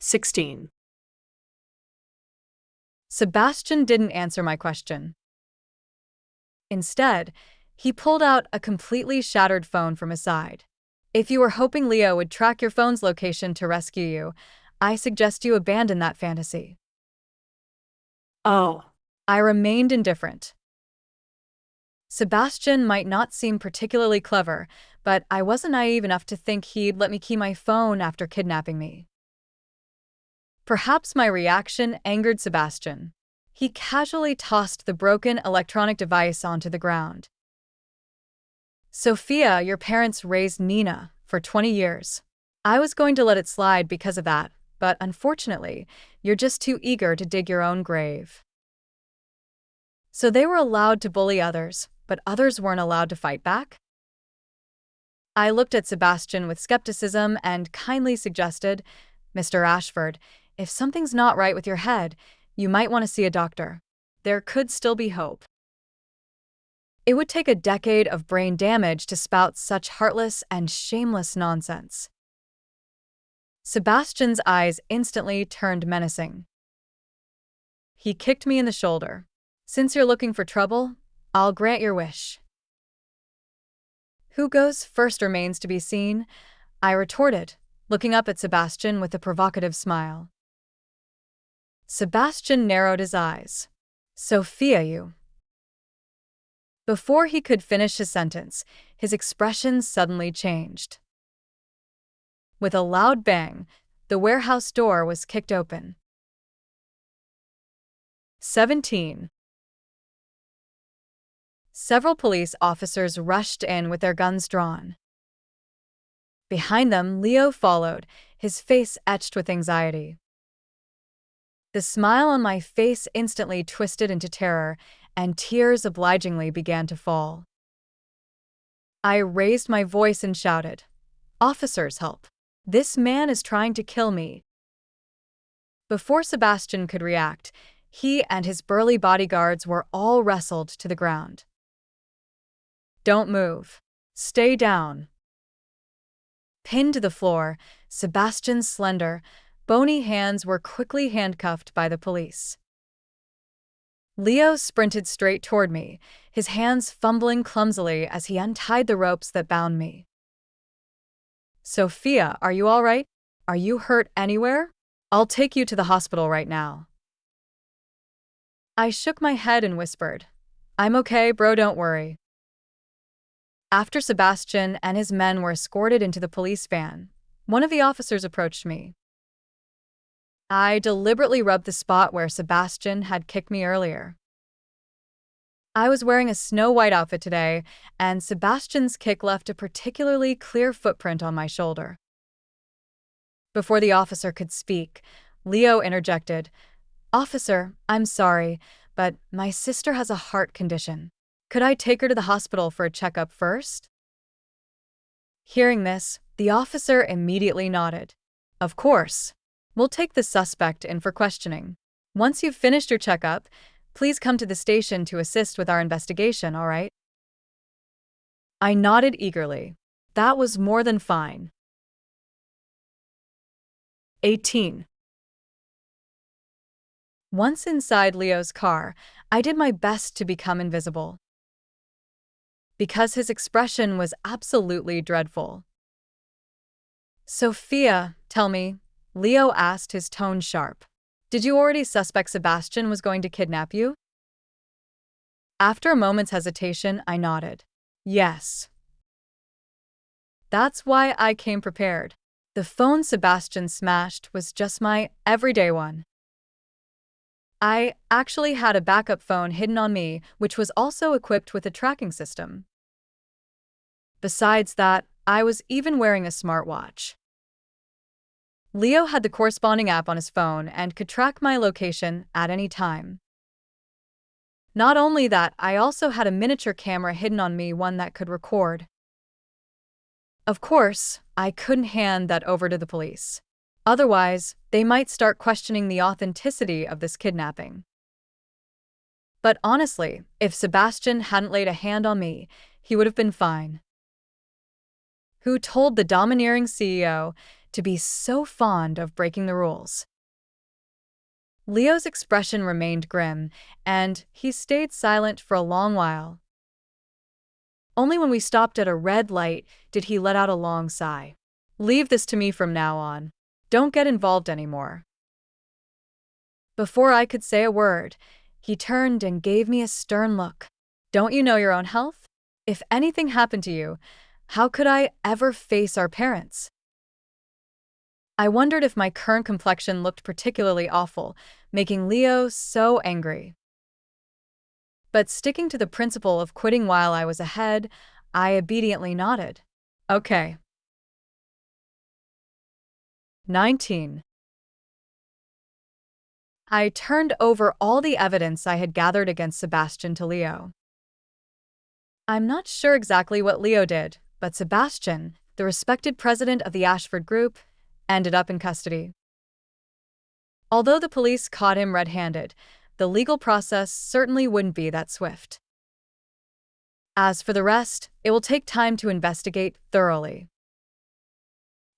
16. Sebastian didn't answer my question. Instead, he pulled out a completely shattered phone from his side. If you were hoping Leo would track your phone's location to rescue you, I suggest you abandon that fantasy. Oh, I remained indifferent. Sebastian might not seem particularly clever, but I wasn't naive enough to think he'd let me keep my phone after kidnapping me. Perhaps my reaction angered Sebastian. He casually tossed the broken electronic device onto the ground. Sophia, your parents raised Nina for 20 years. I was going to let it slide because of that, but unfortunately, you're just too eager to dig your own grave. So they were allowed to bully others, but others weren't allowed to fight back? I looked at Sebastian with skepticism and kindly suggested, Mr. Ashford, if something's not right with your head, you might want to see a doctor. There could still be hope. It would take a decade of brain damage to spout such heartless and shameless nonsense. Sebastian's eyes instantly turned menacing. He kicked me in the shoulder. Since you're looking for trouble, I'll grant your wish. Who goes first remains to be seen, I retorted, looking up at Sebastian with a provocative smile. Sebastian narrowed his eyes. Sophia, you. Before he could finish his sentence, his expression suddenly changed. With a loud bang, the warehouse door was kicked open. 17. Several police officers rushed in with their guns drawn. Behind them, Leo followed, his face etched with anxiety. The smile on my face instantly twisted into terror, and tears obligingly began to fall. I raised my voice and shouted, "Officers, help! This man is trying to kill me." Before Sebastian could react, he and his burly bodyguards were all wrestled to the ground. Don't move. Stay down. Pinned to the floor, Sebastian's slender, bony hands were quickly handcuffed by the police. Leo sprinted straight toward me, his hands fumbling clumsily as he untied the ropes that bound me. Sophia, are you all right? Are you hurt anywhere? I'll take you to the hospital right now. I shook my head and whispered, I'm okay, bro, don't worry. After Sebastian and his men were escorted into the police van, one of the officers approached me. I deliberately rubbed the spot where Sebastian had kicked me earlier. I was wearing a snow-white outfit today, and Sebastian's kick left a particularly clear footprint on my shoulder. Before the officer could speak, Leo interjected, "Officer, I'm sorry, but my sister has a heart condition. Could I take her to the hospital for a checkup first?" Hearing this, the officer immediately nodded. Of course. We'll take the suspect in for questioning. Once you've finished your checkup, please come to the station to assist with our investigation, all right? I nodded eagerly. That was more than fine. 18. Once inside Leo's car, I did my best to become invisible. Because his expression was absolutely dreadful. Sophia, tell me, Leo asked, his tone sharp. Did you already suspect Sebastian was going to kidnap you? After a moment's hesitation, I nodded. Yes. That's why I came prepared. The phone Sebastian smashed was just my everyday one. I actually had a backup phone hidden on me, which was also equipped with a tracking system. Besides that, I was even wearing a smartwatch. Leo had the corresponding app on his phone and could track my location at any time. Not only that, I also had a miniature camera hidden on me, one that could record. Of course, I couldn't hand that over to the police. Otherwise, they might start questioning the authenticity of this kidnapping. But honestly, if Sebastian hadn't laid a hand on me, he would have been fine. Who told the domineering CEO to be so fond of breaking the rules. Leo's expression remained grim, and he stayed silent for a long while. Only when we stopped at a red light did he let out a long sigh. "Leave this to me from now on. Don't get involved anymore." Before I could say a word, he turned and gave me a stern look. "Don't you know your own health? If anything happened to you, how could I ever face our parents?" I wondered if my current complexion looked particularly awful, making Leo so angry. But sticking to the principle of quitting while I was ahead, I obediently nodded. "Okay." 19. I turned over all the evidence I had gathered against Sebastian to Leo. I'm not sure exactly what Leo did, but Sebastian, the respected president of the Ashford Group, ended up in custody. Although the police caught him red-handed, the legal process certainly wouldn't be that swift. As for the rest, it will take time to investigate thoroughly.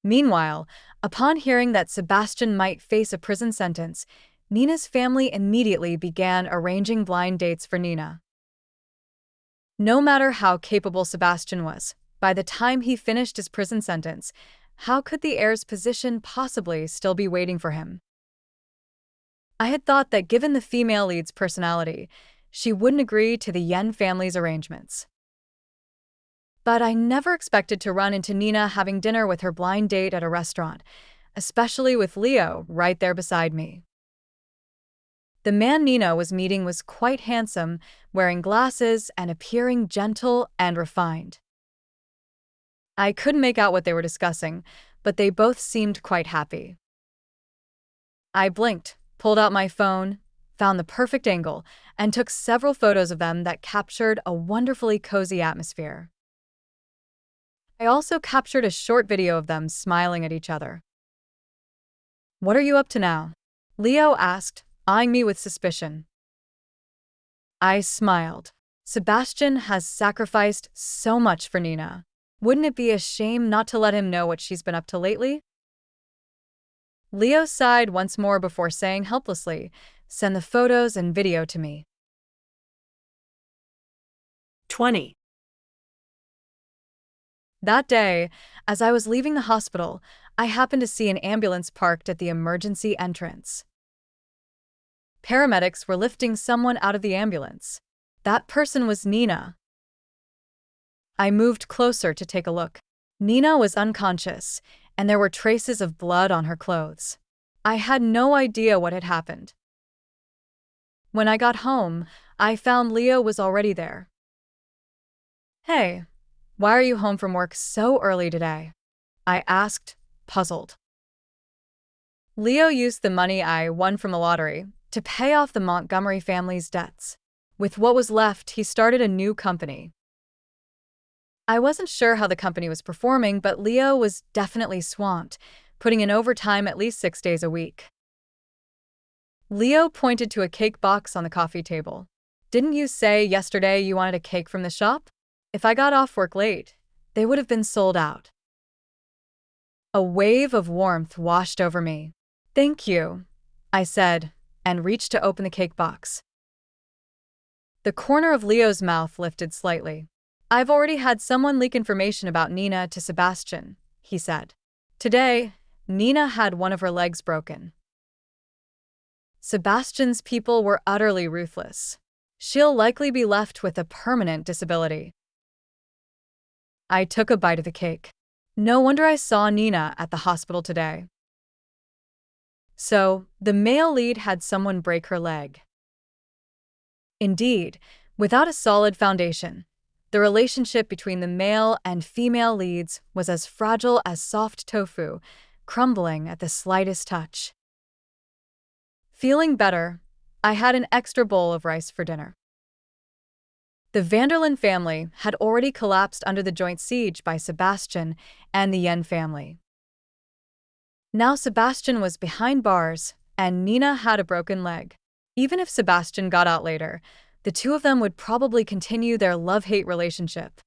Meanwhile, upon hearing that Sebastian might face a prison sentence, Nina's family immediately began arranging blind dates for Nina. No matter how capable Sebastian was, by the time he finished his prison sentence, how could the heir's position possibly still be waiting for him? I had thought that given the female lead's personality, she wouldn't agree to the Yen family's arrangements. But I never expected to run into Nina having dinner with her blind date at a restaurant, especially with Leo right there beside me. The man Nina was meeting was quite handsome, wearing glasses and appearing gentle and refined. I couldn't make out what they were discussing, but they both seemed quite happy. I blinked, pulled out my phone, found the perfect angle, and took several photos of them that captured a wonderfully cozy atmosphere. I also captured a short video of them smiling at each other. "What are you up to now?" Leo asked, eyeing me with suspicion. I smiled. Sebastian has sacrificed so much for Nina. Wouldn't it be a shame not to let him know what she's been up to lately? Leo sighed once more before saying helplessly, "Send the photos and video to me." 20. That day, as I was leaving the hospital, I happened to see an ambulance parked at the emergency entrance. Paramedics were lifting someone out of the ambulance. That person was Nina. I moved closer to take a look. Nina was unconscious, and there were traces of blood on her clothes. I had no idea what had happened. When I got home, I found Leo was already there. "Hey, why are you home from work so early today?" I asked, puzzled. Leo used the money I won from the lottery to pay off the Montgomery family's debts. With what was left, he started a new company. I wasn't sure how the company was performing, but Leo was definitely swamped, putting in overtime at least 6 days a week. Leo pointed to a cake box on the coffee table. "Didn't you say yesterday you wanted a cake from the shop? If I got off work late, they would have been sold out." A wave of warmth washed over me. "Thank you," I said, and reached to open the cake box. The corner of Leo's mouth lifted slightly. "I've already had someone leak information about Nina to Sebastian," he said. "Today, Nina had one of her legs broken. Sebastian's people were utterly ruthless. She'll likely be left with a permanent disability." I took a bite of the cake. No wonder I saw Nina at the hospital today. So, the male lead had someone break her leg. Indeed, without a solid foundation, the relationship between the male and female leads was as fragile as soft tofu, crumbling at the slightest touch. Feeling better, I had an extra bowl of rice for dinner. The Vanderlyn family had already collapsed under the joint siege by Sebastian and the Yen family. Now Sebastian was behind bars, and Nina had a broken leg. Even if Sebastian got out later, the two of them would probably continue their love-hate relationship.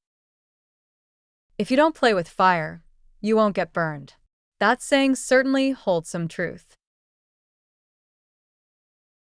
If you don't play with fire, you won't get burned. That saying certainly holds some truth.